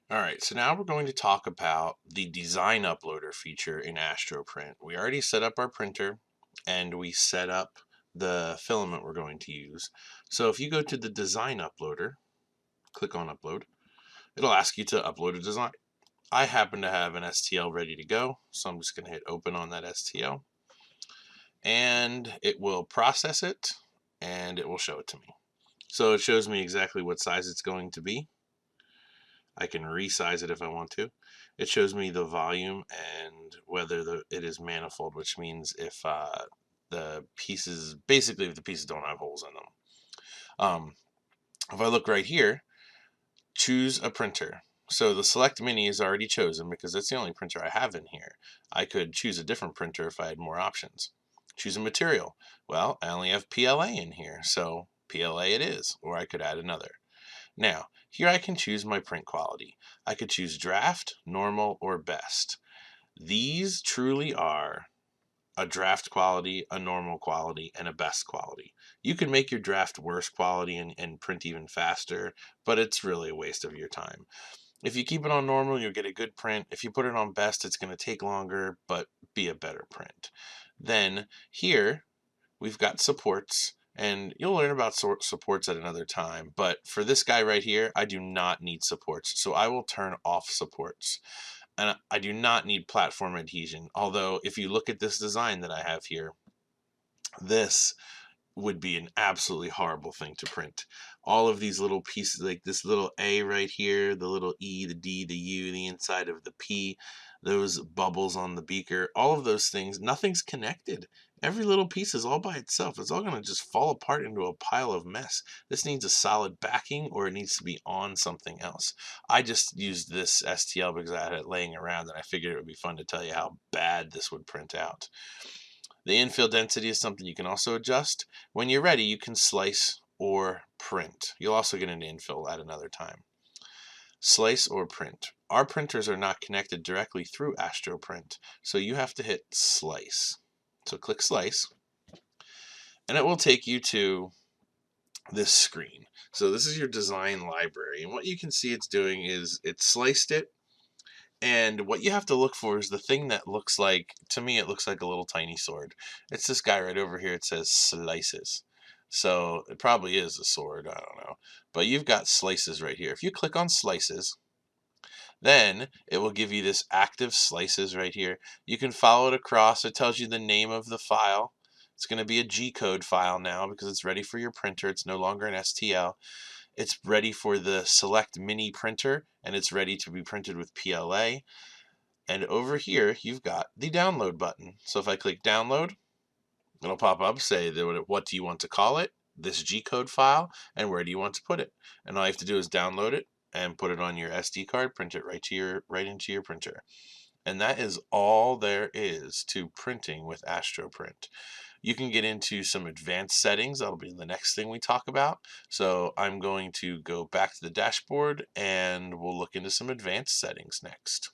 All right, so now we're going to talk about the design uploader feature in Astroprint. We already set up our printer and we set up the filament we're going to use. So if you go to the design uploader, click on upload, it'll ask you to upload a design. I happen to have an STL ready to go, so I'm just going to hit open on that STL and it will process it and it will show it to me. So it shows me exactly what size it's going to be. I can resize it if I want to. It shows me the volume and whether it is manifold, which means if the pieces, basically if the pieces don't have holes in them. If I look right here, choose a printer. So the Select Mini is already chosen because it's the only printer I have in here. I could choose a different printer if I had more options. Choose a material. Well, I only have PLA in here, so PLA it is, or I could add another. Now, here I can choose my print quality. I could choose draft, normal, or best. These truly are a draft quality, a normal quality, and a best quality. You can make your draft worse quality and print even faster, but it's really a waste of your time. If you keep it on normal, you'll get a good print. If you put it on best, it's going to take longer, but be a better print. Then here, we've got supports, and you'll learn about supports at another time. But for this guy right here, I do not need supports, so I will turn off supports. And I do not need platform adhesion, although if you look at this design that I have here, this would be an absolutely horrible thing to print. All of these little pieces, like this little A right here, the little E, the D, the U, the inside of the P, those bubbles on the beaker, all of those things, nothing's connected. Every little piece is all by itself. It's all going to just fall apart into a pile of mess. This needs a solid backing or it needs to be on something else. I just used this STL because I had it laying around and I figured it would be fun to tell you how bad this would print out. The infill density is something you can also adjust. When you're ready, you can slice or print. You'll also get into infill at another time. Slice or print. Our printers are not connected directly through Astroprint, so you have to hit slice. So click slice, and it will take you to this screen. So this is your design library, and what you can see it's doing is it's sliced it. And what you have to look for is the thing that looks like, to me, it looks like a little tiny sword. It's this guy right over here. It says slices. So it probably is a sword. I don't know. But you've got slices right here. If you click on slices, then it will give you this active slices right here. You can follow it across. It tells you the name of the file. It's going to be a G-code file now because it's ready for your printer. It's no longer an STL. It's ready for the Select Mini printer, and it's ready to be printed with PLA. And over here, you've got the download button. So if I click download, it'll pop up, say, what do you want to call it, this G-code file, and where do you want to put it? And all you have to do is download it and put it on your SD card, print it right into your printer. And that is all there is to printing with Astroprint. You can get into some advanced settings. That'll be the next thing we talk about. So I'm going to go back to the dashboard and we'll look into some advanced settings next.